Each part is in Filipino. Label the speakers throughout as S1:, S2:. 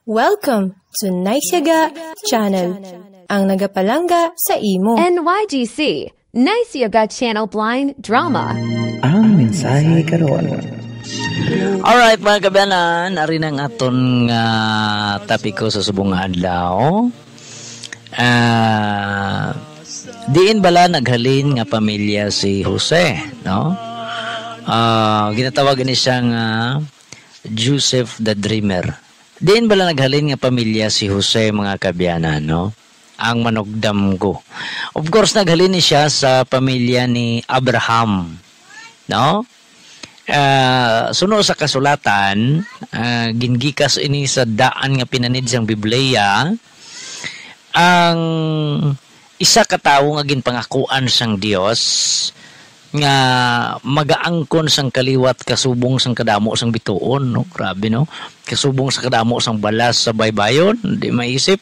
S1: Welcome to Naisyaga Channel, ang nagapalangga sa imo.
S2: NYGC, Naisyaga Channel Blind Drama.
S3: Ang mensahe karon.
S4: Alright mga kabanan, arin ang aton nga tapiko sa subong adlaw. Diin bala naghalin nga pamilya si Jose, no? Ginatawag ni siyang Joseph the Dreamer. Diin bala naghalin nga pamilya si Jose mga kabanan, no? Ang manugdam ko. Of course naghalin ni siya sa pamilya ni Abraham, no? Suno sa kasulatan, gingikas ini sa daan nga pinanid siyang Biblia, ang isa ka tawo nga ginpangakuan sang Dios nga magaangkon sang kaliwat kasubong sang kadamo sang bituon, no? Grabe, no? Kasubong sa kadamo sang balas sa baybayon, di maisip.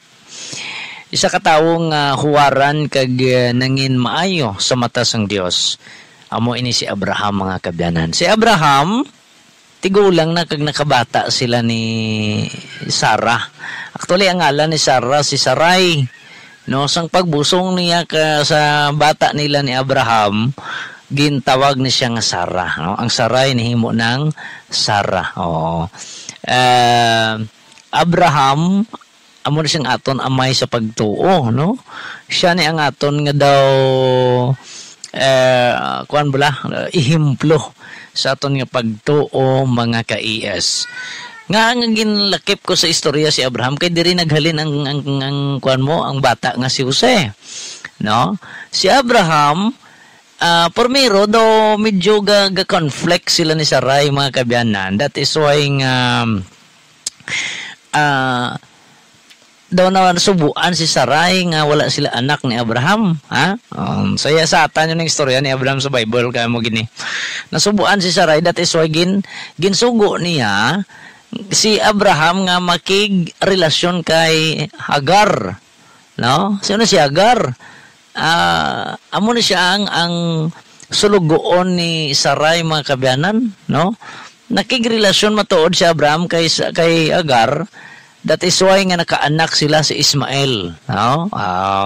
S4: Isa ka tawo nga huwaran kag nangin maayo sa mata sang Dios. Amo ini si Abraham mga kabyanan. Si Abraham, tigulang na kag nakabata sila ni Sarah. Actually, ang ngalan ni Sarah, si Sarai. No, sang pagbusong niya sa bata nila ni Abraham, gintawag ni siya nga Sarah. No? Ang Sarai nihimo ng Sarah. Oo. Abraham, amo na siyang aton amay sa pagtuo. No? Siya ni ang aton nga daw kuan bala ihimplo sa aton nga pagtuo mga ka-ES. Nga ang ginlakip ko sa istorya si Abraham kay diri naghalin ang kuan mo ang bata nga si Jose, no? Si Abraham pormiro do medyo ga conflict sila ni Sarai mga kabyanan. That is why daw na subuan si Sarai nga wala sila anak ni Abraham, ha? Saya sa atan yung istorya ni Abraham sa Bible kaya mo gini. Nasubuan si Sarai, that is why ginsugo niya si Abraham nga makig relasyon kay Hagar, no? Sino si Hagar? Amo na siya ang sulugoon ni Sarai mga kabyanan, no? Nakig relasyon matuod si Abraham kay Hagar. That is why nga nakaanak sila si Ismael, no?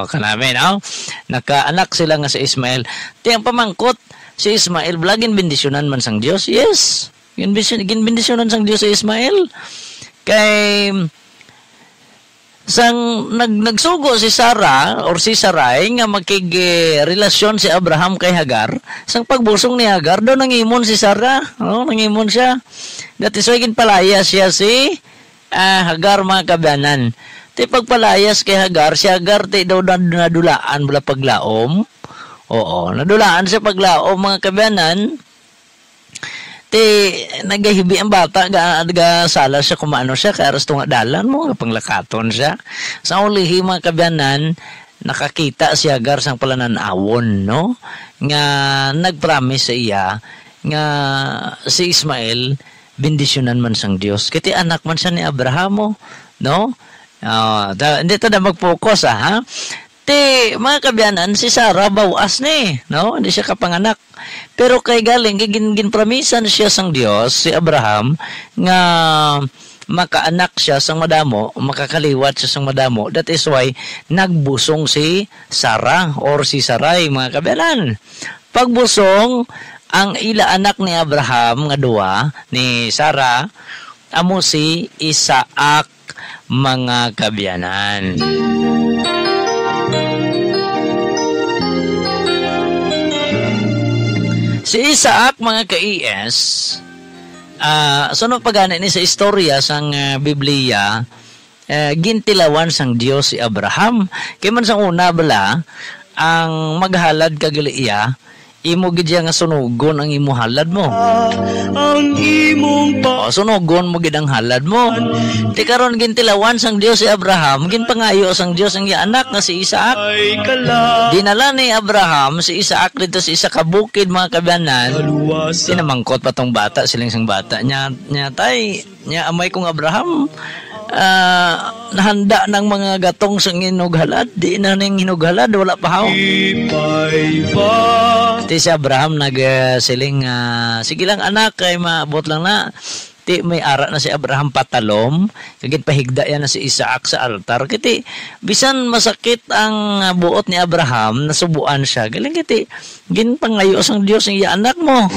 S4: Kanami, no? Nakaanak sila nga si Ismael. Tiyang pamangkot si Ismael, blagin bendisyonan man sang Dios. Yes. Ginbendisyonan sang Dios si Ismael. Kay sang nagsugo si Sarah or si Sarai nga makig-relasyon si Abraham kay Hagar, sang pagbusong ni Hagar daw nangimon si Sarah, no? Nangimon siya. That is why ginpalaya siya si Hagar mga kabyanan. Ti pagpalayas kay Hagar, si Hagar ti daw nadulaan bala paglaom. Oo, nadulaan siya paglaom mga kabyanan. Ti nagahibi ang bata ga sala siya kumano siya kay aras tunga dalan mo nga panglakaton siya. Sa ulihi mga kabyanan, nakakita si Hagar sang palananawon, no? Nga nagpromise sa iya nga si Ismael bendisyonan man sang Dios. Kiti anak man siya ni Abraham, no? Hindi ta na mag-focus, ha? Ti mga kabyanan, si Sarah bawas ni, no? Hindi siya kapanganak. Pero kay galing ginpramisan siya sang Dios si Abraham nga makaanak siya sang madamo, makakaliwat siya sang madamo. That is why nagbusong si Sarah or si Sarai mga kabyanan. Pagbusong ang ila anak ni Abraham nga duwa ni Sarah amo si Isaac mga kabyanan. Si Isaac mga ka-ES, sunod pagana ni sa istorya sang Biblia, gintilawan sang Dios si Abraham. Kaya man sang una bala ang maghalad kagaliya, imo gid nga sunugon ang imo halad mo. Ang imong sunugon mo gid ang halad mo. Ti karon gintilawan sang Dios si Abraham, ginpangayo sang Dios ang iya anak nga si Isaac. Dinala ni Abraham si Isaac dito sa isa ka bukid mga kabyanan. Sinamangkot pa tong bata, siling sang bata nya tay nya amay kong Abraham. Nahanda ng mga gatong sang hinughalad, di na ning hinughalad, wala pa haw. Iti si Abraham nagsiling sige lang anak kay maabot lang na ti may ara na si Abraham patalom, kagit pahigda yan na si Isaac sa altar. Kiti, bisan masakit ang buot ni Abraham, nasubuan siya. Galing kiti, ginpangayo sang Diyos ng iya anak mo.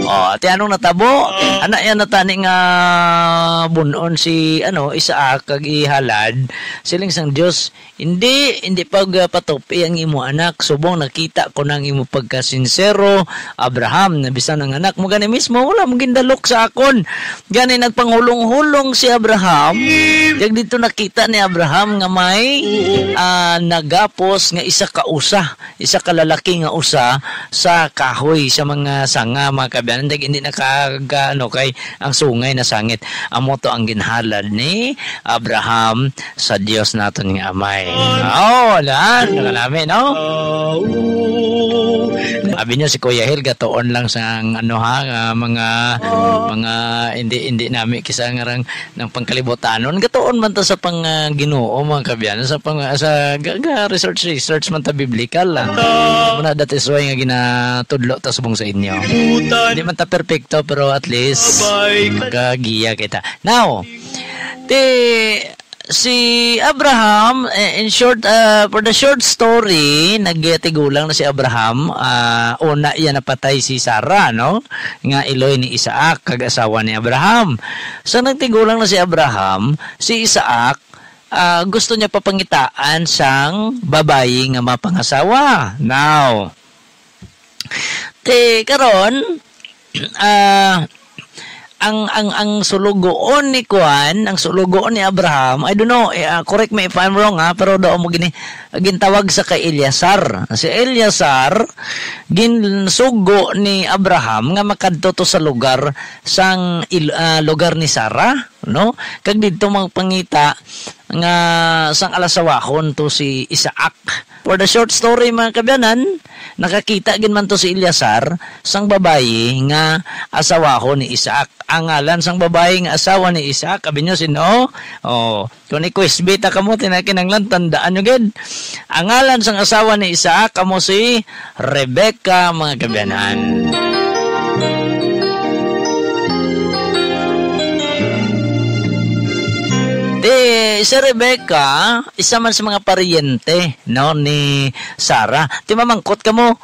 S4: O, ti anong natabo? Anak yan natani nga bunon si Isaac kag ihalad. Siling sang Diyos, hindi pagpatupi ang imo anak. Subong nakita ko ng imo pagkasinsero, Abraham, na bisan ng anak mo gani mismo, wala mong gindalok sa akon. Gani nagpanghulong-hulong si Abraham. Kag dito nakita ni Abraham nga may nagapos nga isa ka lalaki nga usa sa kahoy sa mga sanga mga kabyanan. Hindi kay ang sungay na sangit. Amo to ang ginhalad ni Abraham sa Dios naton nga amay. Nakalami, no? Sabi niya si Kuya Hil gatoon lang sa mga hindi nami kisa ngarang ng pangkalibotanon gatoon man ta sa Ginoo mga kabyan sa research man ta biblical lang. Muna dati soy nga ginatudlo ta subong sa inyo. Hindi man ta perfecto pero at least magagiya kita. Now, si Abraham, in short, for the short story, nagtigulang na si Abraham. Una yan napatay si Sarah, no? Nga iloy ni Isaac, kag-asawa ni Abraham. So nagtigulang na si Abraham, si Isaac, gusto niya papangitaan sang babayi nga mapangasawa. Now, karon, ang sulugoon ni Kuan, ang sulugoon ni Abraham, I don't know, correct me if I'm wrong pero daw mo gintawag sa kay Eliasar. Si Eliasar ginsugo ni Abraham nga makadto to sa lugar sang lugar ni Sarah, no? Kag didto magpangita nga sang alasawahon to si Isaac. For the short story mga kabyanan, nakakita gin man to si Eliasar sang babayi nga asawaho ni Isaac. Ang ngalan sang babayi nga asawa ni Isaac, abi nyo sino? Kung i-quiz bita kamo tinakinanglan tandaan nyo gid. Ang ngalan sang asawa ni Isaac kamo si Rebecca mga kabyanan. Si Rebecca, isa man sa mga paryente, no, ni Sarah. Mamangkot ka mo,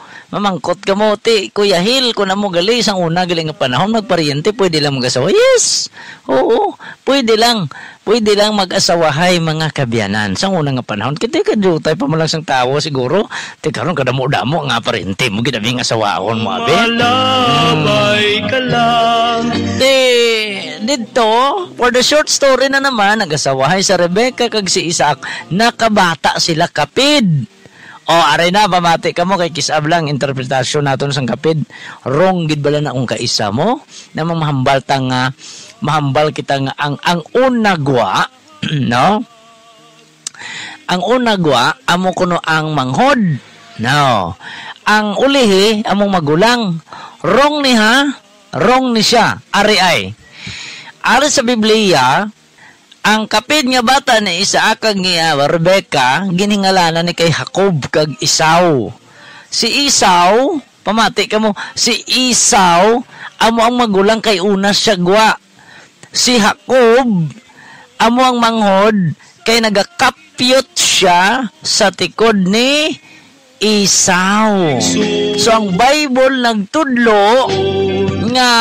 S4: Kuya Hil, kung mo gali, isang una galing nga panahon, magparyente, pwede lang mag-asawa. Yes! Oo, pwede lang mag-asawahay mga kabyanan. Sang una nga panahon, kita kadutay pa mo lang sang tao siguro, karon kadamo-damo nga paryente, mo ginabing asawahon mo, abe. Malabay ka lang. Dito, for the short story na naman, nag-asawahay sa Rebecca kag si Isaac, nakabata sila kapid. Aray na, pamati ka mo kay kisab lang interpretasyon naton sang kapid. Wrong gid bala na kung kaisa mo na mahambal kita nga ang unagwa, no? Ang unagwa amo kuno ang manghod. No. Ang ulihi among magulang. Wrong ni siya. Ari sa Biblia, ang kapid nga bata ni Isaac kag ni Rebecca ginhingalanan ni kay Jacob kag Esau. Si Esau, pamati ka mo, si Esau amo ang magulang kay una siya gwa. Si Jacob amo ang manghod kay nagakapyot siya sa tikod ni Esau. So ang Bible nagtudlo nga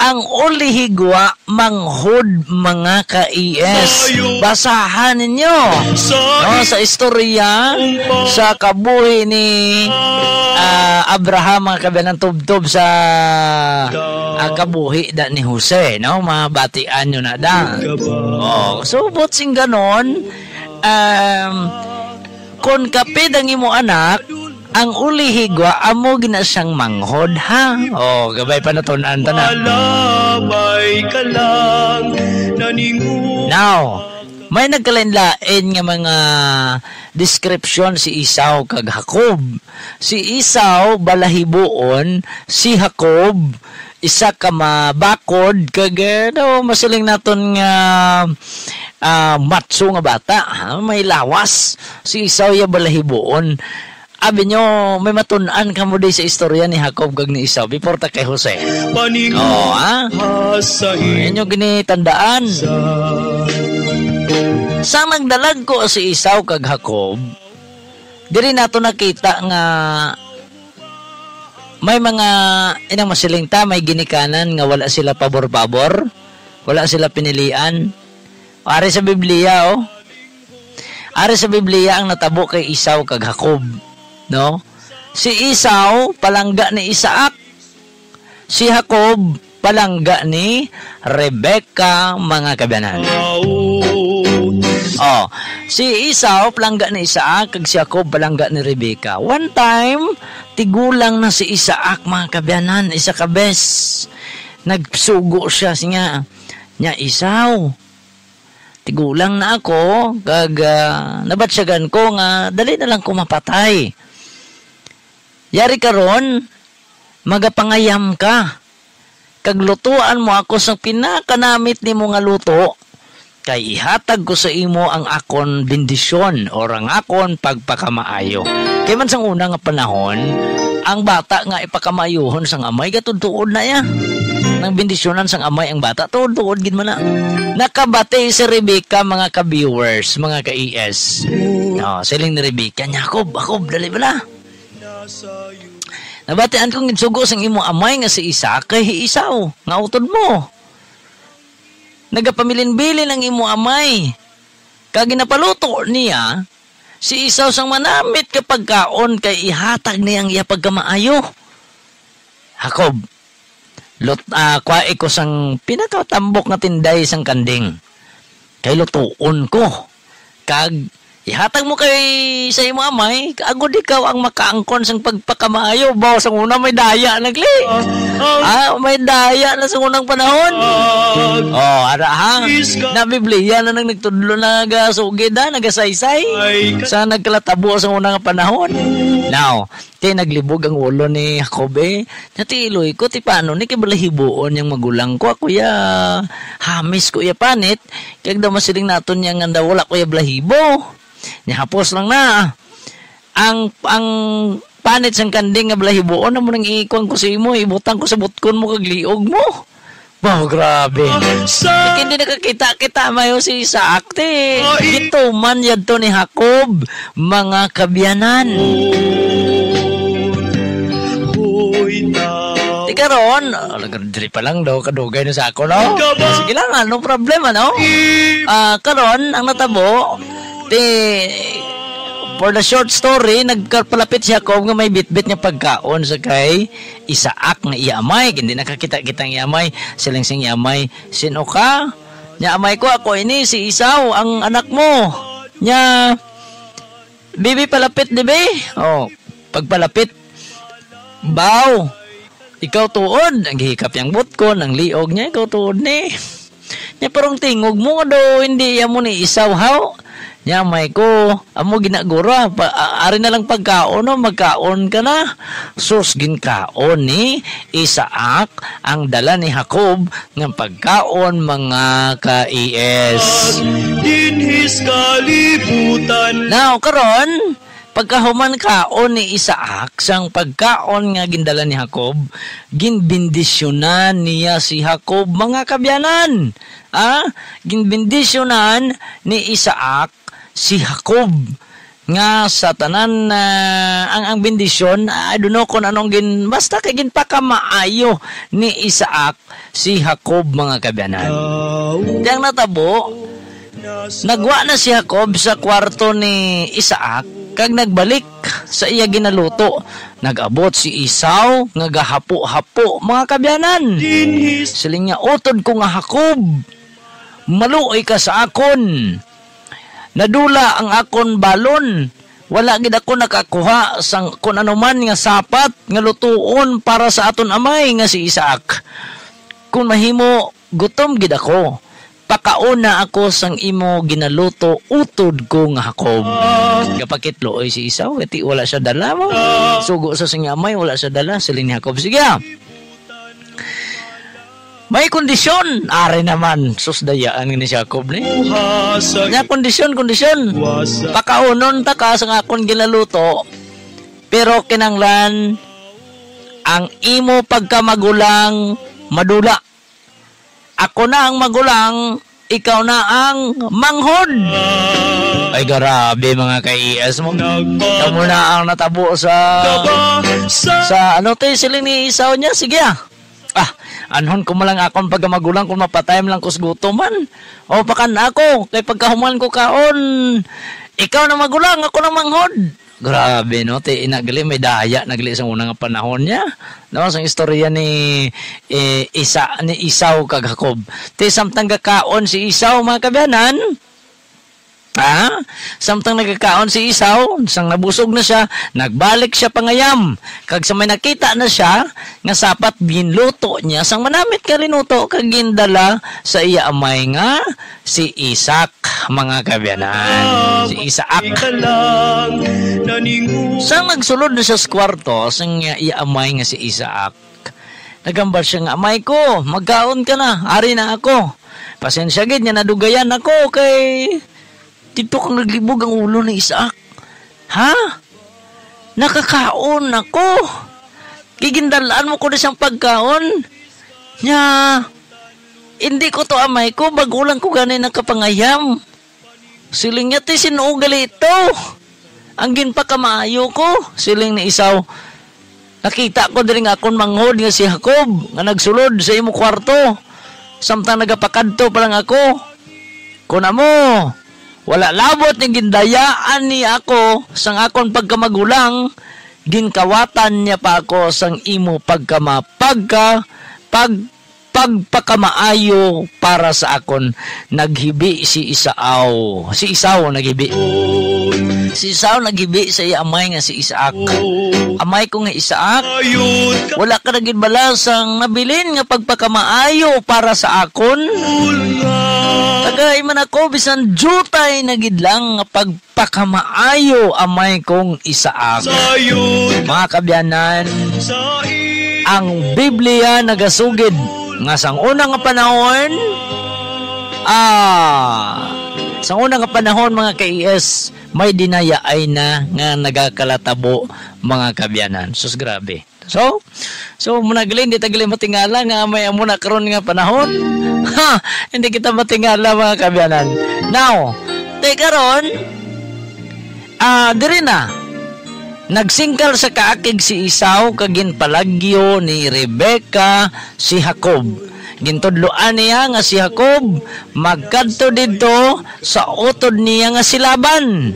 S4: ang ulihigwa manghod mga ka-IS. Basahan ninyo sa istorya sa kabuhi ni Abraham mga kabyanang tubtob sa kabuhi da ni Jose, no? Mabatian nyo na da. So butsing ganon, kung kapid ang imo anak, ang ulihigwa amo gina siyang manghod ha. Gabay pa natunan ta na. Now, may nagkalain-lain nga mga description si Esau kag Jacob. Si Esau balahiboon, si Jacob isa ka mabakod kag masiling naton nga matso nga bata, may lawas. Si Esau ya balahiboon. Abi nyo, may matunan ka mo di sa istorya ni Jacob kag ni Esau before ta kay Jose. Yan yung ginitandaan. Sa nagdalag ko si Esau kag Jacob, diri nato nakita nga may mga inang masilingta, may ginikanan nga wala sila pabor-pabor, wala sila pinilian. Ari sa Biblia, ari sa Biblia ang natabo kay Esau kag Jacob. No? Si Esau palangga ni Isaac. Si Jacob palangga ni Rebecca, mga kabyanan. Si Esau palangga ni Isaac kag si Jacob palangga ni Rebecca. One time, tigulang na si Isaac, mga kabyanan, isa ka bes. Nagsugo siya siya. Nya Esau, tigulang na ako kag nabatsyagan ko nga dali na lang ko mapatay. Yari karon, magapangayam ka. Kag lutuan mo ako sa pinakanamit ni mo nga luto, kay ihatag ko sa imo ang akon bendisyon or ang akon pagpakamaayo. Kay man sang una nga panahon, ang bata nga ipakamaayuhon sang amay, katudtuod na ya. Nang bendisyonan sang amay ang bata, tuod-tuod gid man na. Nakabati si Rebecca, mga ka-viewers, mga ka-ES. Siling ni Rebecca, Jacob, dali ba na? Nabatian kong gitsugo sang imo amay nga si Isaac kay Esau nga utod mo. Nagapamilin-bilin ang imo amay. Kag ginapaluto niya si Esau sang manamit kapag kaon kay ihatag niyang iya pagkamaayo. Jacob, kuwae ko sang pinakatambok nga tinday sang kanding. Kay lutuon ko. Kag ihatag mo kay sa imo amay, agod ikaw ang makaangkon sang pagpakamaayo. Bawa sang una may daya nagli. May daya na sa unang panahon. Ara ha. Na Biblia na nang nagtudlo na nagasugid nagasaysay. Sa nagkalatabo sa unang panahon. Now, naglibog ang ulo ni Jacob Natiloy ko, paano ni kibalahibuon yung magulang ko. Ako hamis ko panit. Kaya daw masiling naton yang nga wala ko balahibo. Hapos lang na. Ang panit sang kanding nga balahibuon na mo nang iikuan ko sa imo, ibutang ko sa butkon mo kag liog mo. Wow, grabe. Hindi nakakita-kita mayo si Isaac ito man yadto ni Jacob, mga kabyanan. Karon, diri pa lang daw kadugay na sa ako, no? Sige lang, no problema, no? Karon, ang natabo, for the short story, nagpalapit si Jacob nga may bitbit nga pagkaon sa kay Isaac nga iamay. Hindi nakakita-kita ng iamay. Silang sing iamay, sino ka? Nya amay ko, ako ini, si Esau, ang anak mo. Nya, bibi palapit, dibe? Pagpalapit, baw, ikaw tuod, ang hikap yung butkon, ang liog niya, ikaw tuod ni. Nya parang tingog mo do, hindi yan mo ni Esau, how? Nya may ko, amo ginagura, ari na lang pagkaon, magkaon ka na. Sus, ginkaon ni Isaac, ang dala ni Jacob, ng pagkaon, mga ka-ES. Dinhis kalibutan. Now, karon, pagkahuman kaon ni Isaac, sang pagkaon nga gindala ni Jacob, ginbindisyonan niya si Jacob, mga kabyanan. Ginbindisyonan ni Isaac si Jacob nga sa tanan ang bendisyon, I don't know kung anong basta kay ginpakamaayo ni Isaac si Jacob, mga kabyanan. Diyang natabo, nagwa na si Jacob sa kwarto ni Isaac, kag nagbalik sa iya ginaluto. Nag-abot si Esau nga gahapo-hapo, mga kabyanan. Siling niya, utod ko nga Jacob, maluoy ka sa akon. Nadula ang akon balon. Wala gid ako nakakuha sang kun anuman nga sapat nga lutuon para sa aton amay nga si Isaac. Kung mahimo, gutom gid ako. Pakauna ako sang imo ginaluto, utod ko nga Jacob. Kapakitlo si Esau, kati wala siya dala mo. Sugo sa sing amay, wala siya dala. Siling ni Jacob, sige may kondisyon. Ari naman, susdayaan ni Jacob ni. Nya kondisyon. Pakaunon ta ka sang akon ginaluto. Pero kinanglan ang imo pagkamagulang madula. Ako na ang magulang, ikaw na ang manghod. Ay grabe mga ka-IS mo. Kamu na ang natabo sa ano tayo siling ni isaw niya. Sige anhon ko malang akong pagkamagulang kung mapatayam lang ko sa gutoman. O pakan ako, kay pagkahuman ko kaon. Ikaw na magulang, ako na manghod. Grabe, no? Inagali, may daya nagali sa unang panahon niya. No, sa istorya ni Isaw kag Jacob. Samtang gakaon si Isaw, mga kabyanan. Samtang nagkakaon si Isaw, sang nabusog na siya, nagbalik siya pangayam. Kag sa may nakita na siya, nga sapat ginluto niya, sang manamit ka rinuto, kag gindala sa iya amay nga, si Isaac, mga kabyanan. Si Isaac. Sang nagsulod na siya sa kwarto, sang iya amay nga si Isaac, nagambar siya nga, amay ko, magkaon ka na, ari na ako. Pasensya gid niya, nadugayan ako, kay dito kang naglibog ang ulo ni Isaac. Nakakaon ako. Gigindalaan mo ko na siyang pagkaon. Hindi ko to amay ko, bagulang ko ganay ng kapangayam. Siling niya sinuugali ito. Ang ginpakamaayo ko, siling ni Isaw. Nakita ko din nga akong manghod nga si Jacob, nga nagsulod sa imo kwarto. Samtang nagapakadto pa lang ako. Kuna mo, wala labot ni gindayaan niya ako sang akon pagkamagulang, ginkawatan niya pa ako sang imo pagpakamaayo para sa akon. Naghibi si Isaw. Si Isaw naghibi. Si Isaw naghibi sa iya amay nga si Isaac. Amay ko nga Isaac, wala ka naging balasang nabilin nga pagpakamaayo para sa akon. Tagay man ako bisan jutay nagidlang nga pagpakamaayo amay kong Isaac. Mga kabyanan, ang Biblia nagasugid nga sang unang panahon, sa unang panahon mga ka-IS, may dinayay na nga nagakalatabo mga kabyanan. Sus grabe. So munagaling, di tagali matingala nga may amuna karon nga panahon. Hindi kita matingala mga kabyanan. Now, karon, diri na, nagsingkal sa kaakig si Isaw, kagin palagyo ni Rebecca si Jacob. Gintudloan niya nga si Jacob, magkadto dito sa utod niya nga si Laban.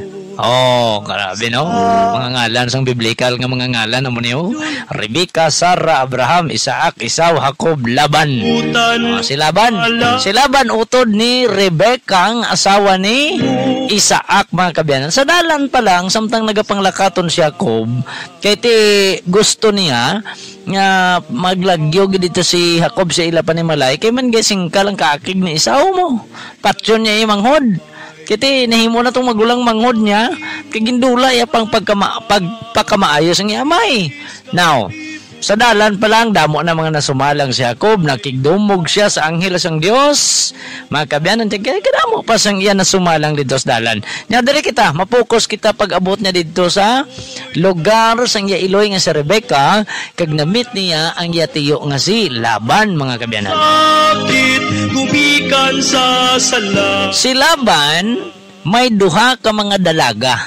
S4: Grabe no? Mga ngalan sang biblikal nga mga ngalan amo niyo. Rebecca, Sarah, Abraham, Isaac, Isaw, Jacob, Laban. Si Laban. Si Laban utod ni Rebecca, ang asawa ni Isaac, mga kabyanan. Sa dalan pa lang, samtang nagapanglakaton si Jacob, kay gusto niya nga maglagyo dito si Jacob sa ila pa ni Malay, kay man gising ka lang kaakig ni Isaw mo. Patyon niya yung manghod. Kiti nahimo na tong magulang manghod niya, kay gindula ya pang pagpakamaayos ang amay. Now, sa dalan pa lang, damo na mga nasumalang si Jacob, nakigdumog siya sa anghel sang Dios. Mga kabyanan, kadamo pa sang iya nasumalang dito sa dalan. Nya diri kita, mapokus kita pag abot niya dito sa lugar sang iya iloy nga si Rebecca, kag namit niya ang iya tiyo nga si Laban, mga kabyanan. Si Laban may duha ka mga dalaga.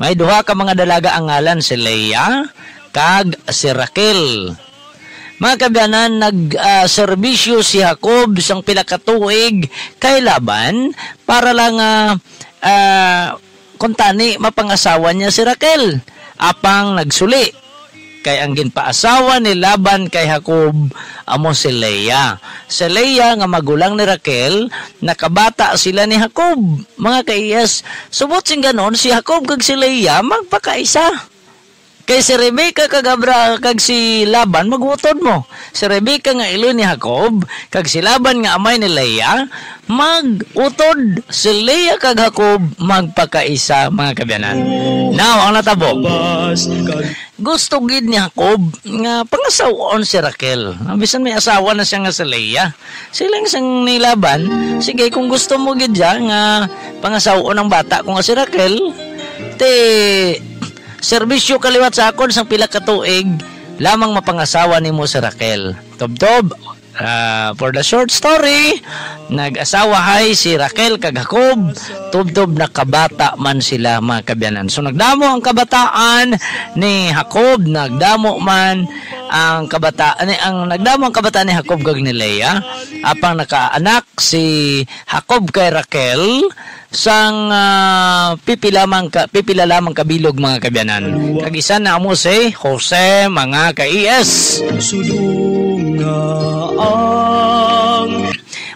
S4: May duha ka mga dalaga ang ngalan si Leah kag si Raquel. Mga kabyanan, nag-serbisyo si Jacob sang pila ka tuig kay Laban para lang kuntani mapangasawa niya si Raquel. Apang nagsuli kay ang ginpaasawa ni Laban kay Jacob amo si Leah. Si Leah nga magulang ni Raquel, nakabata sila ni Jacob. Mga ka-IS, subot sing ganon si Jacob kag si Leah magpakaisa. Kay si Rebecca kag si Laban magutod mo. Si Rebecca nga ilo ni Jacob, kag si Laban nga amay ni Leah magutod. Si Leah kag Jacob magpakaisa, mga kabyanan. Now, ang natabo, gusto gid ni Jacob nga pangasawon si Raquel. Bisan may asawa na siya nga si Leah. Silang sang ni Laban, sige kung gusto mo gid siya nga pangasawon ng bata ko nga si Raquel, serbisyo kaliwat sa akon sang pila ka tuig lamang mapangasawa nimo si Raquel. Tob-tob, for the short story, nag-asawa hay si Raquel kag Jacob. Tob-tob nakabata man sila mga kabyanan. So nagdamo ang kabataan ni Jacob, nagdamo man ang kabataan ni Jacob kag ni Leah. Apang nakaanak si Jacob kay Raquel sang pipila lamang kabilog mga kabyanan. Kag isa na amo si Jose mga ka-ES.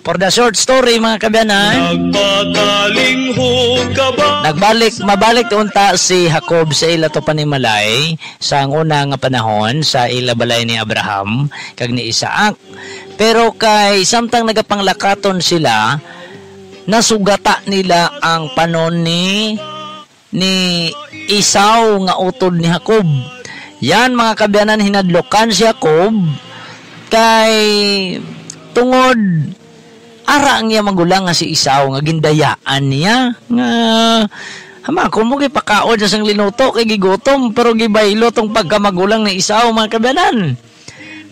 S4: For the short story mga kabyanan, mabalik unta si Jacob sa ila to panimalay sa una nga panahon sa ila balay ni Abraham kag ni Isaac. Pero kay samtang nagapanglakaton sila, nasugata nila ang panon ni Esau nga utod ni Jacob. Yan mga kabyanan, hinadlokan si Jacob kay tungod ara ang iya magulang nga si Esau nga gindayaan niya nga hama kung mo gipakaon sa sang linuto kay gigutom pero gibaylo tong pagkamagulang ni Esau mga kabyanan.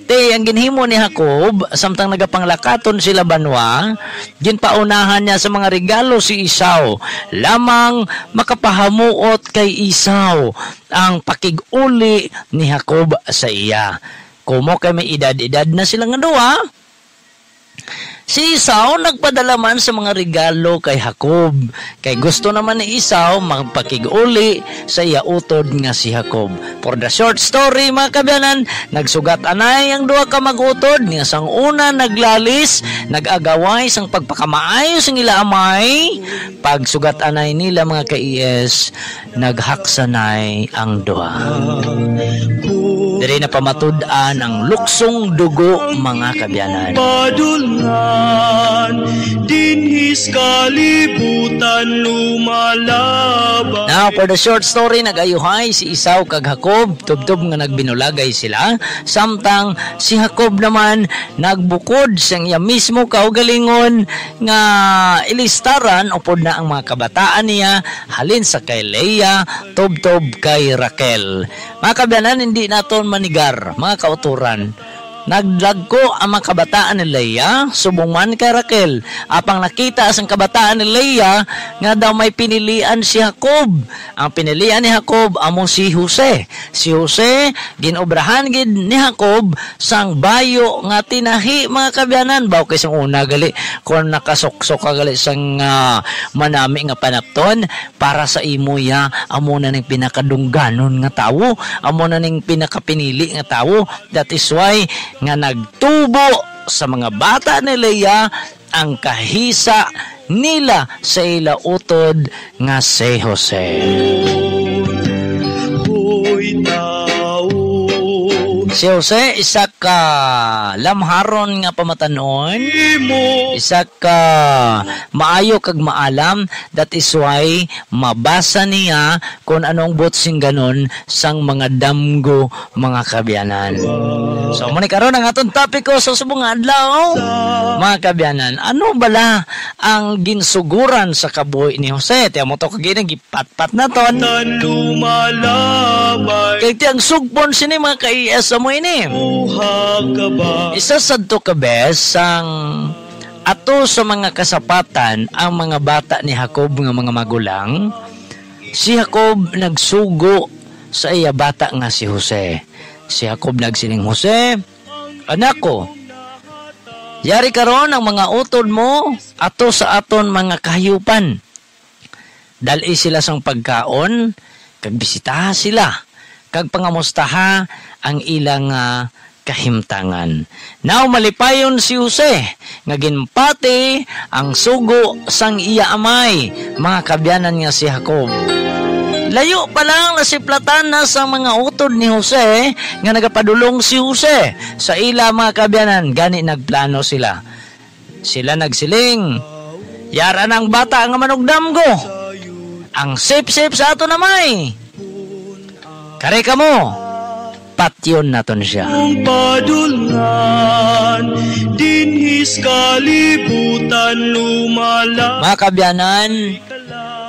S4: Ang ginhimo ni Jacob, samtang nagapanglakaton sila banwa, ginpaunahan niya sa mga regalo si Esau, lamang makapahamuot kay Esau ang pakig-uli ni Jacob sa iya. Kumo kay may edad-edad na sila nga duha, si Esau nagpadala man sa mga regalo kay Jacob. Kay gusto naman ni Esau magpakig-uli sa iya utod nga si Jacob. For the short story mga kabyanan, nagsugat anay ang duha ka mag-utod nga sang una naglalis, nag-agaway sang pagpakamaayos ang ila amay. Pagsugat anay nila mga ka-ES, naghaksanay ang duha. Diri na pamatud-an ang luksong dugo mga kabyanan. Dinhis kalibutan lumalaban. Now for the short story, nagayuhay si Esau kag Jacob, tubtob nga nagbinulagay sila, samtang si Jacob naman nagbukod sang iya mismo kaugalingon nga ilistaran upod na ang mga kabataan niya halin sa kay Leah, tubtob kay Raquel. Mga kabyanan, hindi naton manigar mga kauturan. Naglagko ang mga kabataan ni Leah, subong man kay Raquel. Apang nakita ang kabataan ni Leah, nga daw may pinilian si Jacob. Ang pinilian ni Jacob, amo si Jose. Si Jose, ginobrahan gid ni Jacob, sang bayo nga tinahi mga kabyanan. Baw kay sang una gali, kung nakasuksok ka gali sang manami nga panapton, para sa imo ya, amo na ning pinakadungganon nga tawo, amo na ning pinakapinili nga tawo. That is why, nga nagtubo sa mga bata ni Leah ang kahisa nila sa ila utod nga si Jose. Si Jose, isa ka lamharon nga pamatanon, isa ka maayo kag maalam. That is why mabasa niya kung anong botsing ganon sang mga damgo mga kabyanan. So muni karon ang atong topic ko sa subong adlaw mga kabyanan. Ano bala ang ginsuguran sa kabuhi ni Jose? Tiyan mo to kagina gipatpat na ton. Kaya tiyang sugbon sini mga ka-ES mo ini. Isa sadto ka bes sang ato sa mga kasapatan ang mga bata ni Jacob nga mga magulang. Si Jacob nagsugo sa iya bata nga si Jose. Si Jacob nagsining, Jose, anak ko, yari karon ang mga utod mo ato sa aton mga kahayupan. Dali sila sang pagkaon, kag bisitaha sila, kag pangamustaha ang ilang kahimtangan. Now malipayon si Jose, nga ginpati ang sugo sang iya amay, mga kabyanan nga si Jacob. Layo pa lang nasiplatan na sa mga utod ni Jose nga nagapadulong si Jose sa ila mga kabyanan. Gani nagplano sila. Sila nagsiling, yara ng bata nga manugdamgo, ang sip-sip sa ato namay. Kare ka mo, patyon naton siya. Mga kabyanan,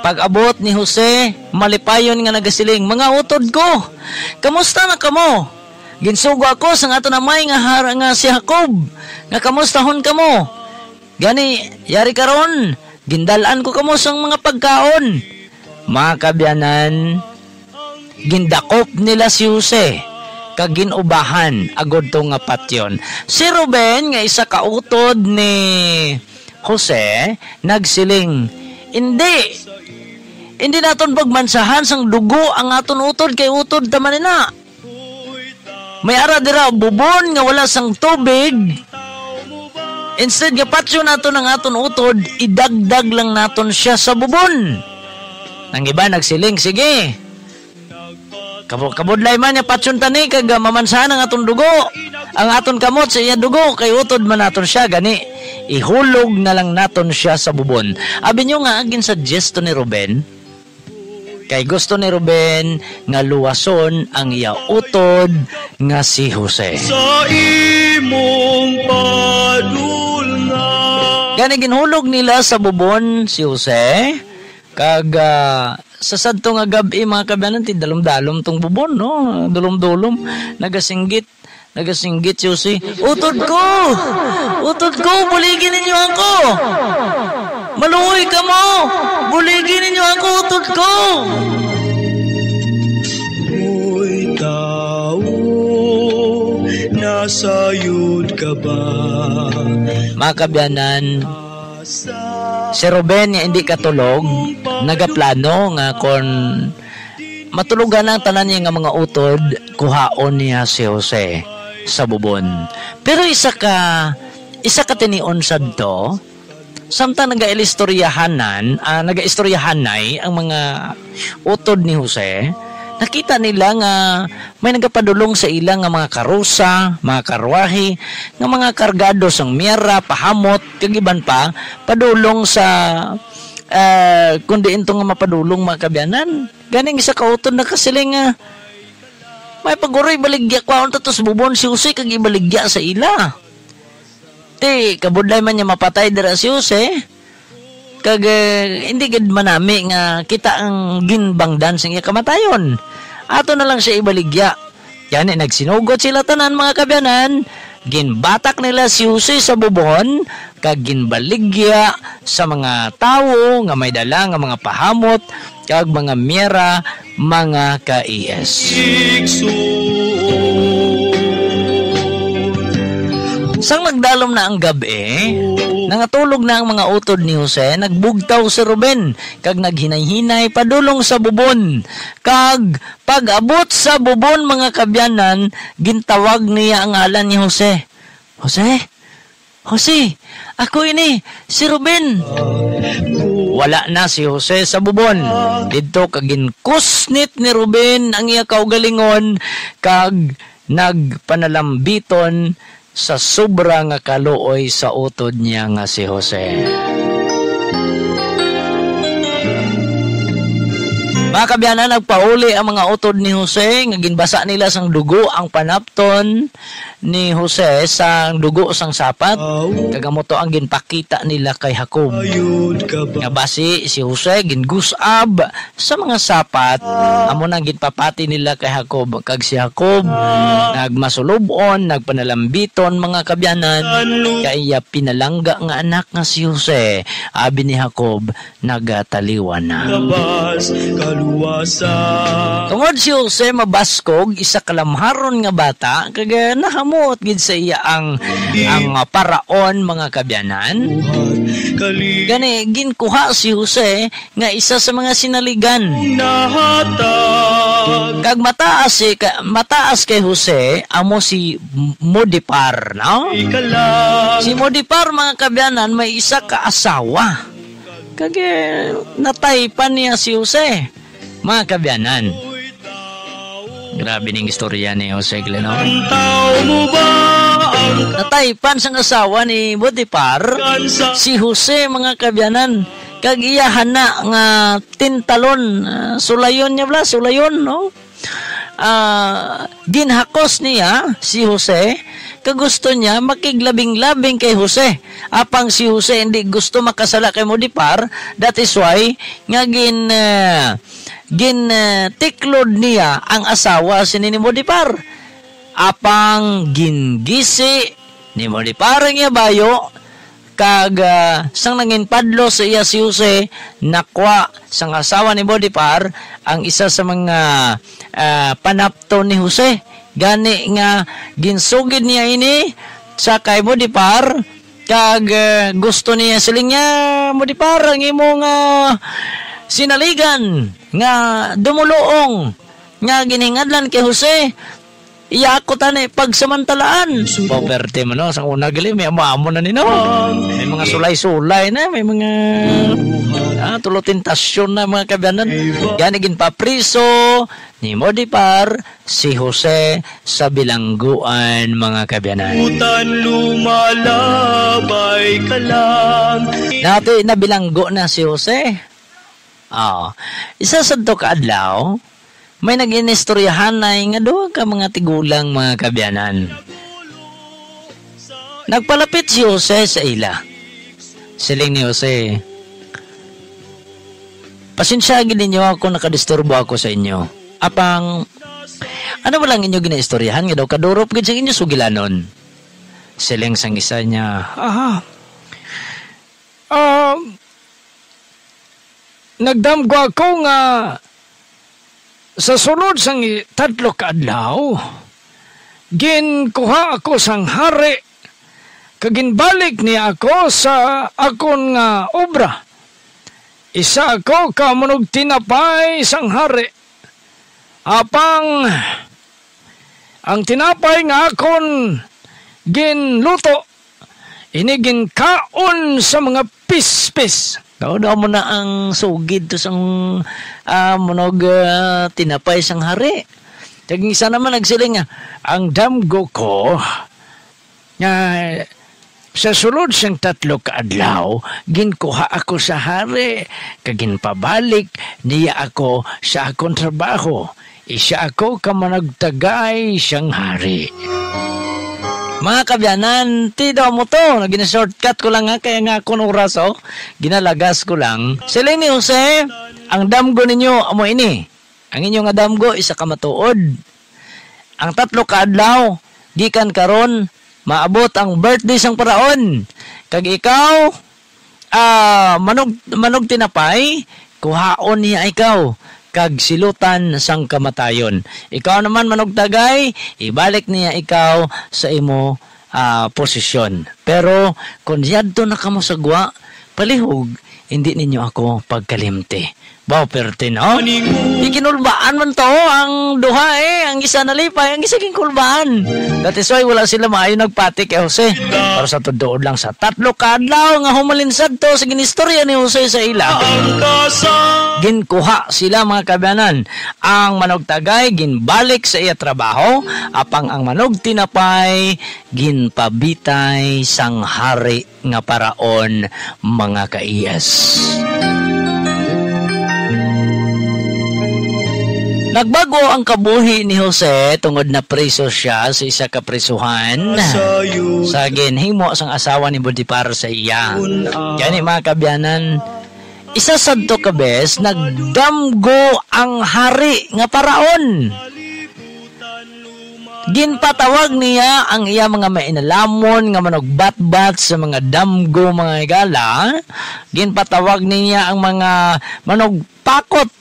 S4: Pag-abot ni Jose, malipayon nga nagasiling, mga utod ko, kamusta na kamo? Ginsugo ako sa ato na may nga si Jacob, nga kamustahon kamo? Gani, yari karon, gindalaan ko kamo sa mga pagkaon. Mga kabyanan, gindakop nila si Jose, kag ginubahan agod to nga patyon. Si Ruben nga isa ka utod ni Jose nagsiling, hindi naton pagmansahan sang dugo ang aton utod kay utod taman na. May ara dira bubon nga wala sang tubig. Instead nga patyo naton ang aton utod, idagdag lang naton siya sa bubon. Ang iba nagsiling, sige. Kabudlay man niya patyon tani kag mamansahan ang aton dugo. Ang aton kamot sa iya dugo kay utod man naton siya gani. Ihulog na lang naton siya sa bubon. Abi nyo nga agin suggest to ni Ruben. Kay gusto ni Ruben nga luwason ang iya utod nga si Jose.
S5: Sa imong padulnga.
S4: Gani ginhulog nila sa bubon si Jose. Kag sa sadto nga gabi mga kabyanan ti dalom-dalom tong bubon no. Dulom-dulom nagasinggit si Jose. Utod ko, buligin ninyo ako. Maluoy ka mo, buligin ninyo ako, utod ko.
S5: Hoy tao, nasayod ka ba?
S4: Mga kabyanan, si Ruben nga hindi katulog, nagaplano nga kon matulugan ang tanan niya nga mga utod, kuhaon niya si Jose sa bubon. Pero isa ka tinion sadto, samtang nagaistoryahanay ang mga utod ni Jose, nakita nila nga may nagapadulong sa ilang nga mga karusa, mga karwahe, nga mga kargado sang miyera, pahamot, kag iban pa, padulong sa kundi ito nga mapadulong mga kabyanan. Ganing isa ka utod na kasiling nga may paguroy baligya kwaon tatos bubon si Jose kag ibaligya sa ila. Ti kabudlay man niya mapatay dira si Jose. Kag hindi gid manami nga kita ang ginbangdan sa iya kamatayon. Ato na lang siya ibaligya. Yani nagsinugot sila tanan mga kabyanan. Ginbatak nila si Jose sa bubon kag ginbaligya sa mga tawo nga may dala nga mga pahamot kag mga miyera, mga ka-IS. Sang nagdalom na ang gabi, nangatulog na ang mga utod ni Jose, nagbugtaw si Ruben, kag naghinay-hinay padulong sa bubon. Kag pag-abot sa bubon mga kabyanan, gintawag niya ang ngalan ni Jose. Jose, ako ini, si Ruben. Wala na si Jose sa bubon. Dito kagin kusnit ni Ruben ang iya kaugalingon, kag nagpanalambiton sa sobra nga kaluoy sa utod niya nga si Jose. Mga kabyanan, nagpauli ang mga utod ni Jose, nga ginbasa nila sang dugo ang panapton ni Jose sang dugo sang sapat, kagamoto ang ginpakita nila kay Jacob. Nga basi si Jose gingusab sa mga sapat, amo nang ginpapati nila kay Jacob, kag si Jacob nagmasulubon, nagpanalambiton mga kabyanan, kay iya pinalangga nga anak nga si Jose. Abi ni Jacob, nagataliwan na. Tungod si Jose mabaskog, isa kalamharon nga bata, kag nahamot gid sa iya ang paraon mga kabyanan. Gani ginkuha si Jose nga isa sa mga sinaligan. Kag mataas kay Jose amo si Modipar, no? Si Modipar mga kabyanan may isa ka asawa. Kag nataypan niya si Jose. Mga kabyanan, grabe ning istorya ni Jose Gleno. Nataypan sang asawa ni Modipar si Jose mga kabyanan, kag iya hana nga tintalon, sulayon niya bla, sulayon no. Ginhakos niya si Jose kagusto niya makiglabing-labing kay Jose. Apang si Jose hindi gusto makasala kay Modipar, that is why nga tiklod niya ang asawa si ni Modipar. Apang gingisi ni Modipar nga bayo, kag sang nangin padlo sa iya si Jose, nakwa sang asawa ni Modipar ang isa sa mga panapto ni Jose. Gani nga ginsugid niya ini sa kay Modipar, kag gusto niya siling niya, Modipar, ang imong sinaligan nga dumuluong nga giningadlan kay Jose, iya ako tani pagsamantalaan. Poverty mo no, sa una gali may amo na nino. May mga sulay-sulay na, may mga tulo tentasyon na mga kabyanan. Gani ginpapriso ni Modipar si Jose sa bilangguan mga kabyanan.
S5: Utan lumalabay ka lang.
S4: Nato na bilanggo na si Jose. Isa sa to kaadlaw, may nag-inistoryahan na nga doon ka mga tigulang mga kabyanan. Nagpalapit si Jose sa ila. Siling ni Jose, pasensyagin ninyo ako, nakadisturbo ako sa inyo. Apang, ano ba lang inyo ginaistoryahan nga daw, kadurop gid sa inyo sugilanon. Siling sang isa niya, nagdamgo ako nga sa sunod sang tatlo ka adlaw, ginkuha ako sang hari, kaginbalik niya ako sa akon nga obra. Isa ako kamunog tinapay sang hari. Apang ang tinapay nga akon ginluto, ini ginkaon sa mga pispis. Daw mo na ang sugid to sang monog tinapay sang hari. Taging isa naman nagsiling nga, ang damgo ko nga sa sulod sang tatlo ka adlaw, ginkuha ako sa hari, kaginpabalik niya ako sa akong trabaho. Isa ako kamanagtagay siyang hari. Mga kabyanan, ti daw mo to. Gina-shortcut ko lang nga, kaya nga akong oras, ginalagas ko lang. Siling ni Jose, ang damgo ninyo, amo ini. Ang inyong nga damgo, isa ka matuod. Ang tatlo ka adlaw, gikan karon, maabot ang birthday sang paraon. Kag ikaw, manog tinapay, kuhaon niya ikaw. Kag silutan sang kamatayon. Ikaw naman manugtagay, ibalik niya ikaw sa imo posisyon. Pero kung yadto na kamo sagwa, palihog, hindi ninyo ako pagkalimti. Bao perte no? Ikinulbaan man to ang duha ang isa nalipay, ang isa ginkulbaan. That is why wala sila maayo nagpati kay Jose. Para sa tudood lang sa tatlo kadlaw nga humalinsad to sa ginistorya ni Jose sa ila. Ginkuha sila mga kabyanan. Ang manogtagay ginbalik sa iya trabaho, apang ang manog tinapay ginpabitay sang hari nga paraon mga kaiyas. Nagbago ang kabuhi ni Jose tungod na preso siya sa isa ka presuhan sa ginhimo sang asawa ni Modipar sa iya. Gani mga kabyanan, isa sadto ka bes nagdamgo ang hari nga paraon. Ginpatawag niya ang iya mga mainalamon nga manogbat-bat sa mga damgo mga igala. Ginpatawag niya ang mga manogpakot.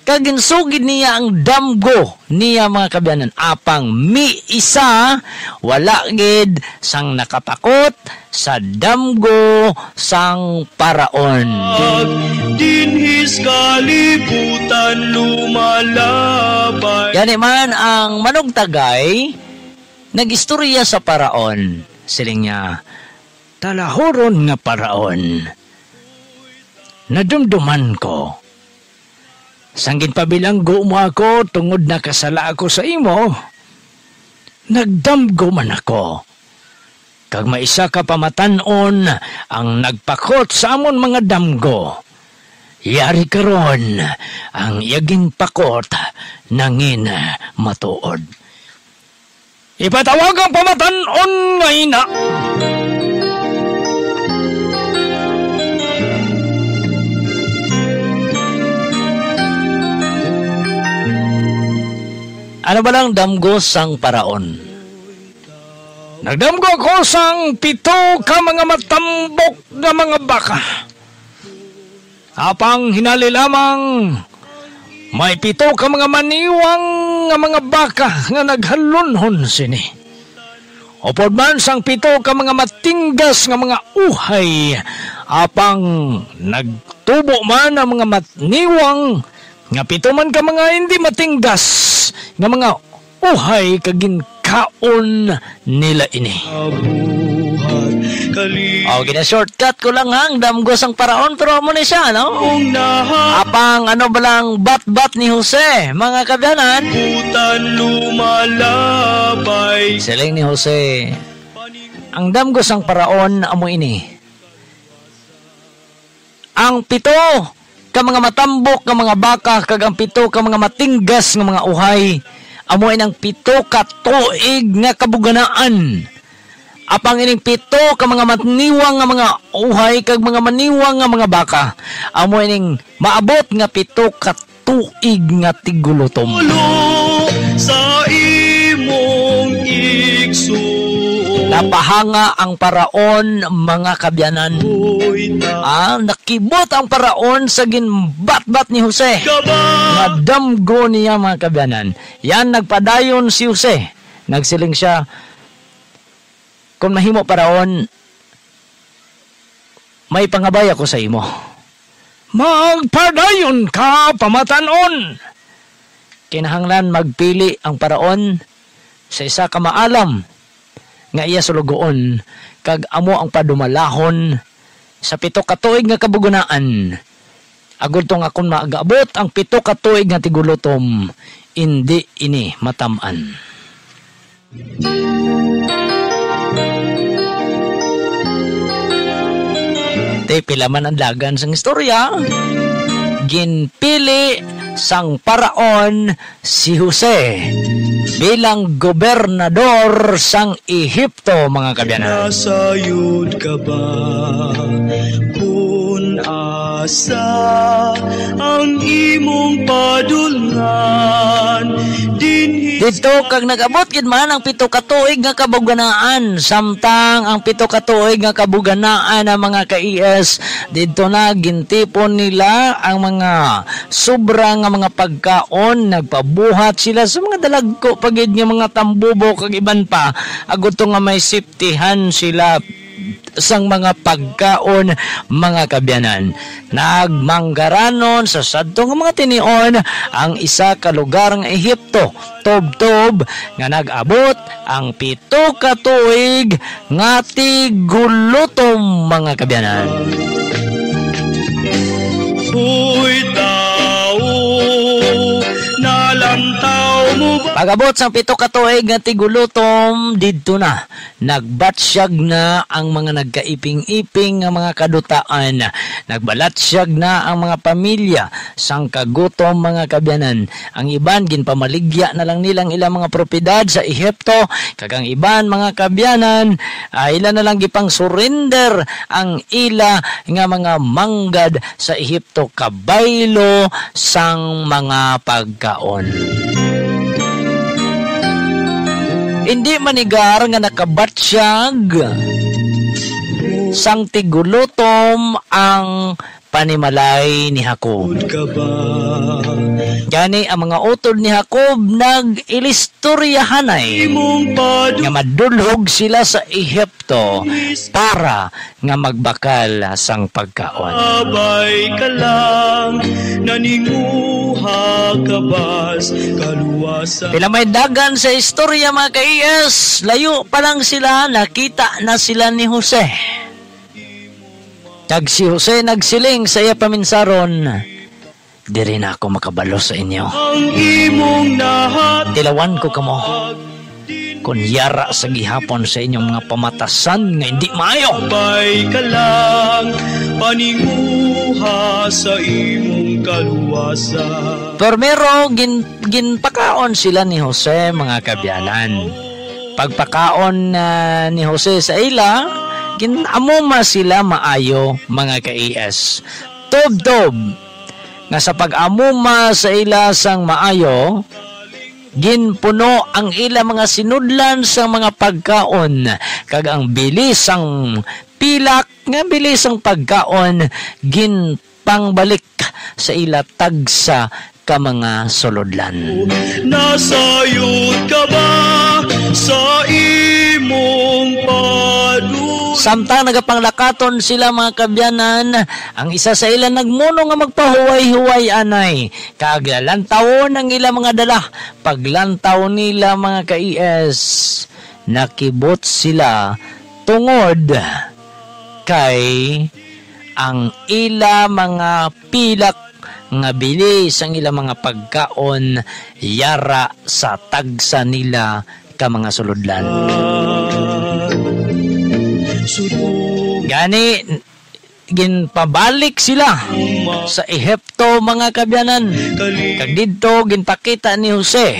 S4: Kaginsugid niya ang damgo niya mga kabyanan. Apang mi isa wala gid sang nakapakot sa damgo sang paraon.
S5: Dinhis kalibutan lumalabay.
S4: Gani man ang manugtagay nagistorya sa paraon. Siling niya, talahuron nga paraon. Nadumduman ko. Sanggin pabilanggo mo ako tungod na kasala ako sa imo. Nagdamgo man ako. Kag maisa ka pamatanon ang nagpakot sa amon mga damgo. Yari karon ang iyaging pakot nangin matuod.
S6: Ipatawag ang pamatanon nga ina.
S4: Ano ba lang damgo sang paraon?
S6: Nagdamgo ko sang 7 ka mga matambok na mga baka. Apang hinali lamang may 7 ka mga maniwang nga mga baka nga naghalunhon sini. Upod man sang 7 ka mga matinggas nga mga uhay, apang nagtubo man ang mga maniwang nga 7 man ka mga hindi matinggas nga mga uhay kaginkaon nila ini.
S4: Gina-shortcut ko lang hang damgos ang paraon pero mo ni siya, no? Apang ano ba lang bat-bat ni Jose, mga kabyanan? Siling ni Jose, ang damgos ang paraon amo ini. Ang 7 ka mga matambok ka mga baka kag ang 7 ka mga matinggas nga mga uhay amo inang 7 ka tuig nga kabuganaan. Apang ining 7 ka mga maniwang nga mga uhay kag mga maniwang nga mga baka amo ining maabot nga 7 ka tuig nga tigulutom.
S5: Sa imong igsuon
S4: napahanga ang paraon, mga kabyanan. Nakibot ang paraon sa ginbat-bat ni Jose. Nadamgo niya, mga kabyanan. Yan, nagpadayon si Jose. Nagsiling siya, kung mahimo paraon, may pangabay ako sa imo.
S6: Magpadayon ka, pamatanon.
S4: Kinahanglan magpili ang paraon sa isa ka maalam nga iya sulugoon kag amo ang padumalahon sa 7 ka tuig nga kabugunaan. Agud tong akon maagabot ang 7 ka tuig nga tigulutom, indi ini mataman. Pila man ang dagan sang istorya, ginpili sang paraon si Jose bilang gobernador sang Ehipto, mga kabyanan.
S5: Nasayod ka ba kung asa ang imong padulngan
S4: dito kag nag-abot gid man ang 7 ka tuig nga kabuganaan, samtang ang 7 ka tuig nga kabuganaan ng mga ka-IS dito na gintipon nila ang mga sobra nga mga pagkaon, nagpabuhat sila sa mga dalagko pagid nga mga tambubo kag iban pa agud to nga may safetyhan sila sang mga pagkaon, mga kabyanan. Nagmanggaranon sa sadto nga mga tinion ang isa ka lugar nga Ehipto, tob-tob nga nag-abot ang 7 ka tuig nga tigulutom, mga kabyanan.
S5: Uy tao, nalantaw mo ba?
S4: Pag-abot sa 7 ka tuig nga tigulutom, didto na nagbatsyag na ang mga nagkaiping-iping nga mga kadutaan. Nagbalatsiyag na ang mga pamilya sang kagutom, mga kabyanan. Ang iban ginpamaligya na lang nilang ilang mga propiedad sa Ehipto, kag ang iban, mga kabyanan, ila na lang gipang surrender ang ila nga mga manggad sa Ehipto kabaylo sang mga pagkaon. Hindi manigar nga nakabatsyag sang tigulutom ang panimalay ni Jacob. Gani ang mga utod ni Jacob nag-ilistoryahanay nga madulhog sila sa Ehipto para nga magbakal sang pagkaon.
S5: Abay ka lang, naninguha ka bas, kaluwasan.
S4: Pila may dagan sa istorya, mga ka-IS, layo pa lang sila, nakita na sila ni Jose. Kag si Jose nagsiling sa iya paminsaron, di rin ako makabalo sa inyo.
S5: Ang imong nahat,
S4: Tilawan ko kamo kung yara sa gihapon sa inyong mga pamatasan nga hindi maayo.
S5: abay ka lang, paninguha sa imong kaluwasan.
S4: Pero ginpakaon sila ni Jose, mga kabyanan. pagpakaon ni Jose sa ila, ginamuma sila maayo mga ka-IS. Tob-tob nga sa pag-amuma sa ila sang maayo, ginpuno ang ila mga sinudlan sa mga pagkaon, kag ang bilisang pilak nga bilisang pagkaon ginpangbalik sa ila tagsa ka mga sulodlan.
S5: Nasayod ka ba sa imong padu?
S4: Samtang nagapanglakaton sila mga kabyanan, ang isa sa ila nagmuno nga magpahuway-huway anay. Kaglantaw ng ila mga dala. Paglantaw nila mga ka-IS, nakibot sila tungod kay ang ila mga pilak nga bilis ang ila mga pagkaon yara sa tagsa nila ka mga suludlan. Gani ginpabalik sila sa Ehipto mga kabyanan. Kag didto ginpakita ni Jose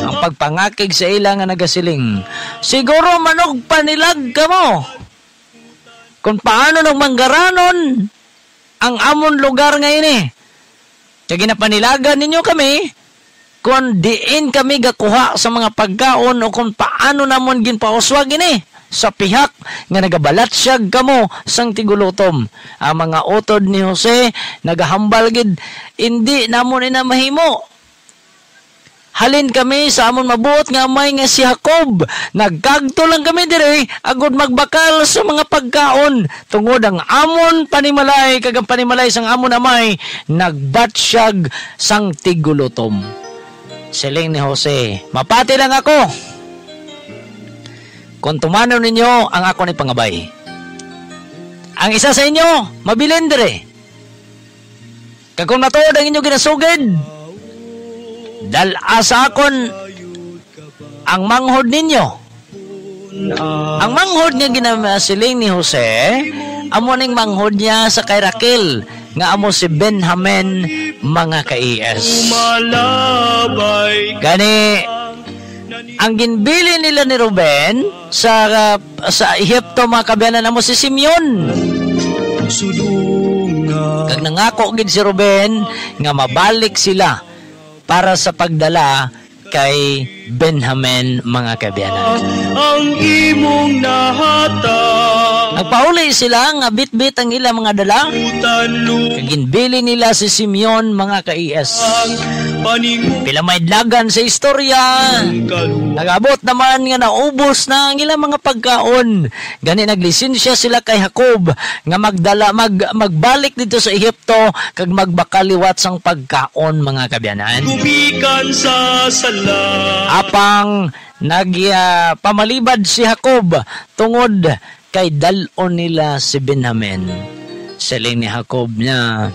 S4: ang pagpangakig sa ila nga nagasiling, siguro manog panilag ka mo kung paano nagmanggaranon ang amon lugar nga ini. Kaya ginapanilagan ninyo kami kung diin kami gakuha sa mga pagkaon o kung paano namon ginpauswag ini sa pihak nga nagabalat siyag kamo sang tigulutom. Ang mga utod ni Jose nagahambal gid, hindi namon ina mahimo. Halin kami sa amon mabuot nga amay nga si Jacob. Nagkagto lang kami dire agud magbakal sa mga pagkaon tungod ang amon panimalay kag ang panimalay sang amon amay nagbatsyag sang tigulutom. Siling ni Jose, mapati lang ako kung tumanaw ninyo ang ako ni pangabay. Ang isa sa inyo mabilin dire. Kag kung natuod ang inyo ginasugid, dala sa akon ang manghod ninyo. Ang manghod nga ginasiling ni Jose, amo ning manghod niya sa kay Raquel, nga amo si Benjamin mga ka-IS. Gani, ang ginbili nila ni Ruben sa Ehipto mga kabyanan, amo si Simeon. Kag nangako gid si Ruben nga mabalik sila para sa pagdala kay Benjamin mga kabyanan.
S5: Ang imong nahatag,
S4: nagpauli sila nga bit-bit ang ilang mga dala. Kaginbili nila si Simeon mga ka-IS. Pila may idlagan sa istorya, nagabot naman nga naubos na ang ilang mga pagkaon. Gani naglisensya sila kay Jacob nga magbalik dito sa Ehipto kag magbakaliwat sang pagkaon mga kabyanan.
S5: Tubikan sa sala,
S4: apang pamalibad si Jacob tungod kay dalon nila si Benjamin. Siling ni Jacob niya,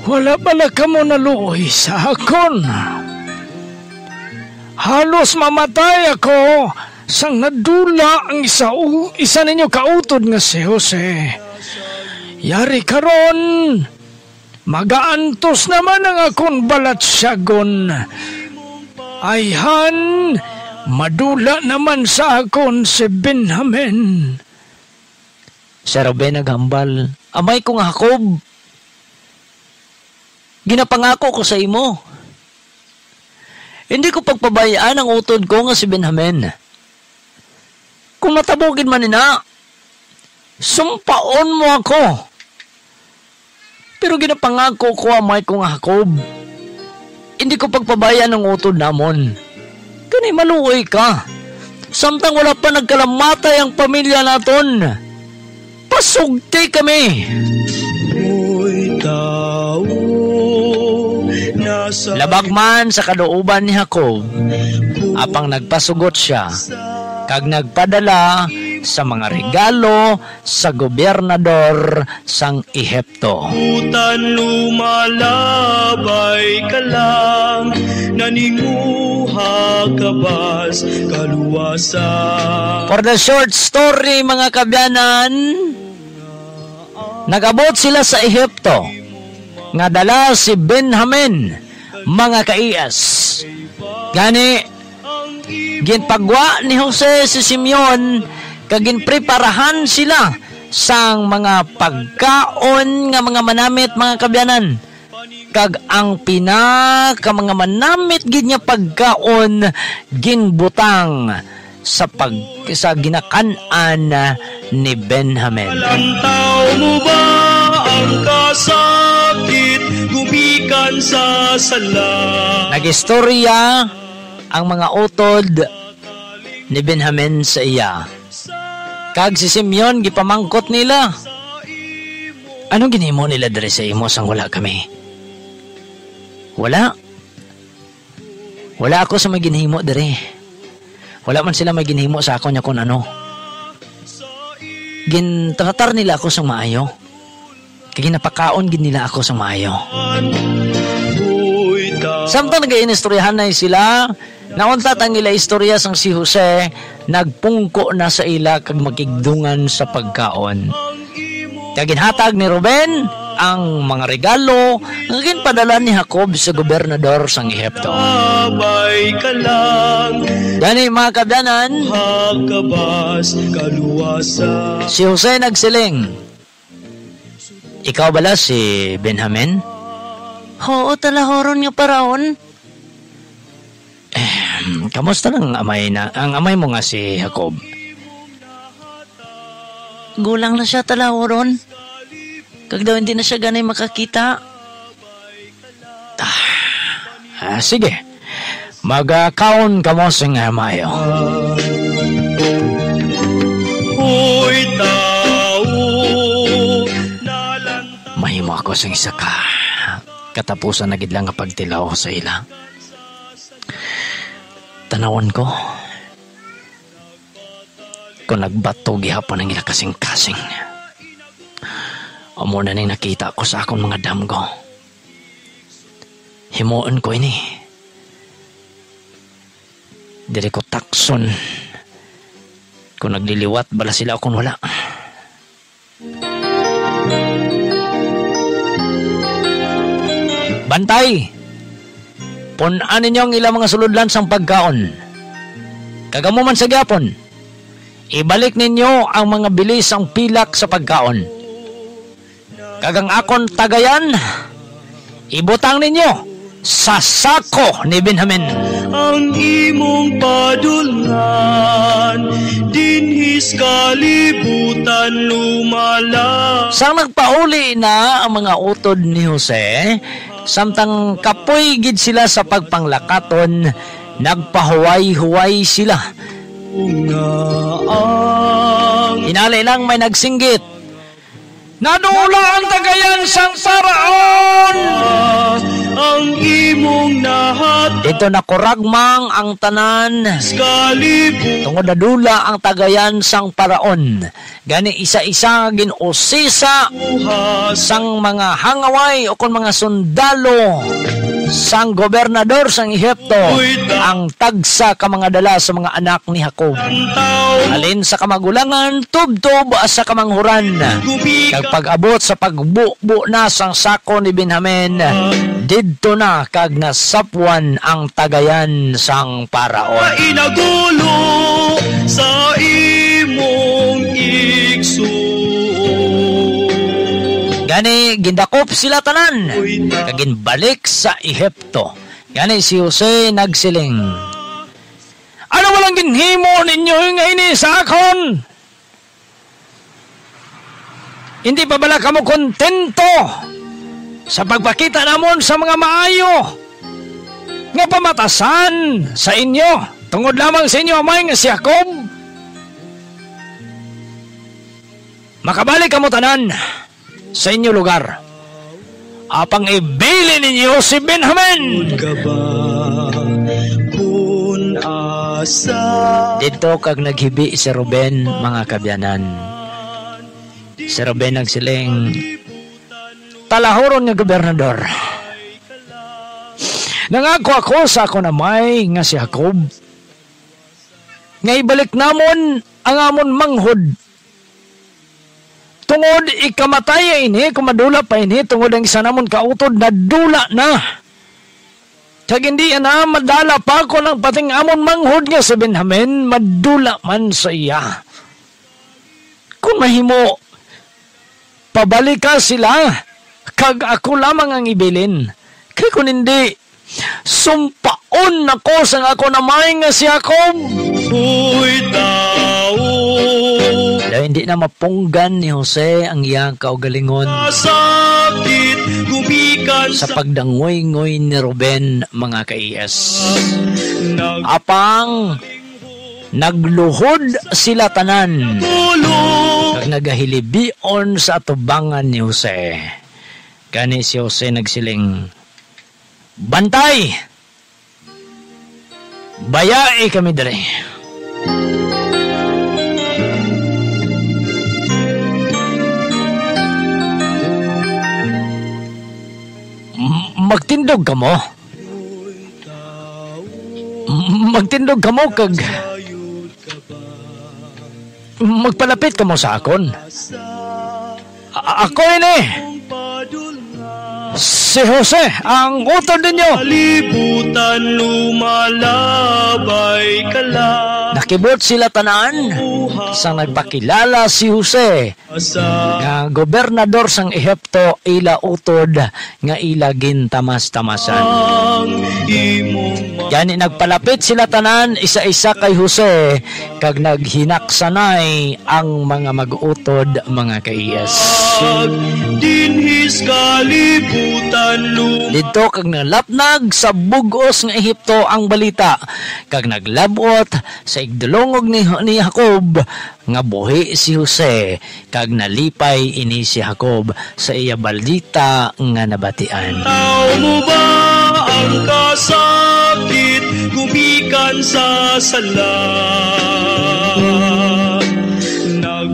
S6: wala pala ka mo naluoy sa akon. Halos mamatay ako sang nadula ang isa ninyo kautod nga si Jose. Yari karon, magaantos naman ang akong balatsyagon. Ayhan, madula naman sa akon si Benjamin.
S4: Si Ruben naghambal, amay ko nga Jacob, ginapangako ko sa imo, hindi ko pagpabayaan ang utod ko nga si Benjamin. Kung matabugin man nina, sumpaon mo ako. Pero ginapangako ko amay ko nga Jacob, hindi ko pagpabayaan ang utod namon. Kani maluoy ka, samtang wala pa nagkalamatay ang pamilya naton. Pasugti kami. Labag man sa kaduuban ni Jacob, apang nagpasugot siya, kag nagpadala sa mga regalo sa gobernador sang Ehipto.
S5: Utan lumalabay ka lang, naninguha ka bas kaluwasa.
S4: For the short story mga kabyanan, nagabot sila sa Ehipto, nga dala si Benjamin mga ka-IS. Gani, ginpagwa ni Jose si Simeon kagin preparahan sila sang mga pagkaon nga mga manamit mga kabyanan. Kag ang pinaka mga manamit gid nga pagkaon ginbutang sa ginakan-an ni Benjamin.
S5: Lantaw mo ba ang kasakit gumikan sa sala?
S4: Nagistorya ang mga utod ni Benjamin sa iya. Kag si Simeon gipamangkot nila. Anong ginhimo nila diri sa imo sang wala kami? Wala ako sa maginhimo diri. Wala man sila maginhimo sa ako nya kun ano. Gintratar nila ako sang maayo. Kay ginapakaon gid nila ako sang maayo. Samtang nag-inistoryahan na sila, nauntat ang ila istorya sang si Jose, nagpungko na sa ila kag magigdungan sa pagkaon. Kag ginhatag ni Ruben ang mga regalo nga ginpadala ni Jacob sa gobernador sang Ehipto.
S5: Abay ka lang,
S4: Gani mga kabyanan,
S5: hakabas kaluwasa.
S4: si Jose nagsiling, ikaw bala si Benjamin? Oo, talahoron nga paraon. Kamusta lang ang amay mo nga si Jacob? Gulang na siya talahoron. Kag daw hindi na siya ganay makakita. Sige. Magakaon ka mo sing amayo.
S5: Hoy tao, nalanta.
S4: Mahimo ako sing isa ka. Katapusan na gid lang nga pagtilaw sa ila. Tanawan ko. Kung nagbato gihapon ang ila kasing-kasing. Amo na ning nakita ko sa akong mga damgo. Himuon ko ini. Diri ko takson. Kung nagliliwat bala sila kung wala. Bantay! Punan ninyo ang ilang mga suludlan sang pagkaon. Kagamuman sa gapon, ibalik ninyo ang mga bilis ang pilak sa pagkaon. Kagang akon tagayan, ibutang ninyo sa sako ni Benjamin.
S5: Ang imong padulngan, dinhis kalibutan lumala.
S4: Sang nagpauli na ang mga utod ni Jose, samtang kapoy gid sila sa pagpanglakaton, nagpahuway-huway sila. Hinali lang may nagsinggit, nadula ang tagayan sang Paraon!
S5: Ang imong nahat
S4: Dito nakuragmang ang tanan,
S5: kalibutan.
S4: tungod nadula ang tagayan sang Paraon. Gani isa-isa ginusisa sang mga hangaway o kon mga sundalo sang gobernador sang Ehipto ang tagsa ka mga dala sa mga anak ni Jacob. Alin sa kamagulangan, tubtob sa kamanghuran. Kag pag-abot sa pagbubo na sang sako ni Benjamin, didto na kag nasapwan ang tagayan sang Paraon.
S5: Inagulo sa imong igsuon.
S4: Gani gindakop sila tanan, kag ginbalik sa Ehipto. Gani si Jose nagsiling, ano walang ginhimo ninyo nga ini sa akon? Hindi pa bala kamo kontento sa pagpakita namon sa mga maayo nga pamatasan sa inyo tungod lamang sa inyo amay nga si Jacob? Makabalik kamo tanan sa inyo lugar. Apang ibili ninyo si Benjamin. Dito kag naghibi si Ruben, mga kabyanan. Si Ruben nagsiling, talahoron nga gobernador. Nangako ako sa ako na may nga si Jacob. Nga ibalik namon ang amon manghod. Tungod ikamatay ini, kumadula pa ini, tungod ang isa namon kautod na dula na.
S6: Kag hindi na madala pa ko ng pating amon manghod nga si Benjamin, madula man sa iya. Kung mahimo, pabalik ka sila, kag ako lamang ang ibilin. Kaya kung hindi, sumpaon ako sa ako na may nga si Jacob.
S5: Uy tao,
S6: Dahil hindi na mapunggan ni Jose ang iyang kaugalingon
S5: sakit, gumikan
S6: sa pagdangoy-ngoy ni Ruben, mga ka-IS.
S5: nagulong.
S6: Apang nagluhod sila tanan, kag nagahilibion sa atubangan ni Jose. Kani si Jose nagsiling, bantay! Bayae kami dali. Magtindog ka mo? Magtindog ka mo kag magpalapit ka mo sa akon. Ako ini si Jose, ang utod ninyo.
S5: Kalibutan lumalabay ka lang.
S6: Nakibot sila tanan sang nagpakilala si Jose
S5: Asa
S6: nga gobernador sang Ehipto, ila utod nga ila gintamas-tamasan.
S5: ang imong
S6: Yani nagpalapit sila tanan isa-isa kay Jose kag naghinaksanay ang mga mag-utod, mga ka-IS.
S5: dinhis kalibutan
S6: Dito kag nalapnag sa bugos nga Ehipto ang balita kag naglabot sa igdulongog ni Jacob nga buhi si Jose kag nalipay ini si Jacob sa iya balita nga nabatian.
S5: Tao mo ba ang kasakit, gumikan sa sala?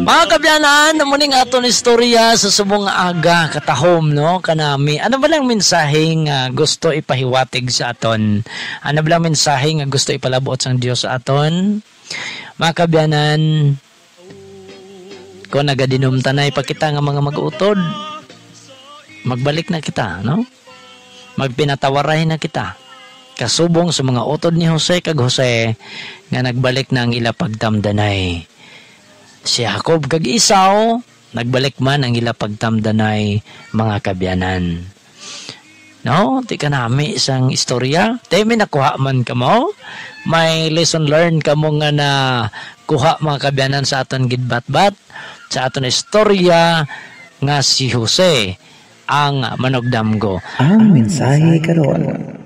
S6: Mga kabyanan, namuning aton istorya sa subong nga aga katahom, no, kanami. Ano ba lang mensahe nga gusto ipahiwatig sa aton? Ano ba lang mensahe nga gusto ipalabot sang Dios sa aton? Mga kabyanan, kung nagadinumtanay pa kita nga mga mag-utod, magbalik na kita, no? Magpinatawaray na kita. Kasubong sa mga utod ni Jose kag Jose nga nagbalik na ang ila pagtamdanay. Si Jacob kag Esau nagbalik man ang ila pagtamdanay, mga kabyanan. No, di ka nami isang istorya. Tay may nakuha man ka mo. May lesson learned ka mo nga na kuha, mga kabyanan, sa aton gidbat-bat, sa aton istorya nga si Jose ang manugdamgo.
S3: Ang mensahe karon.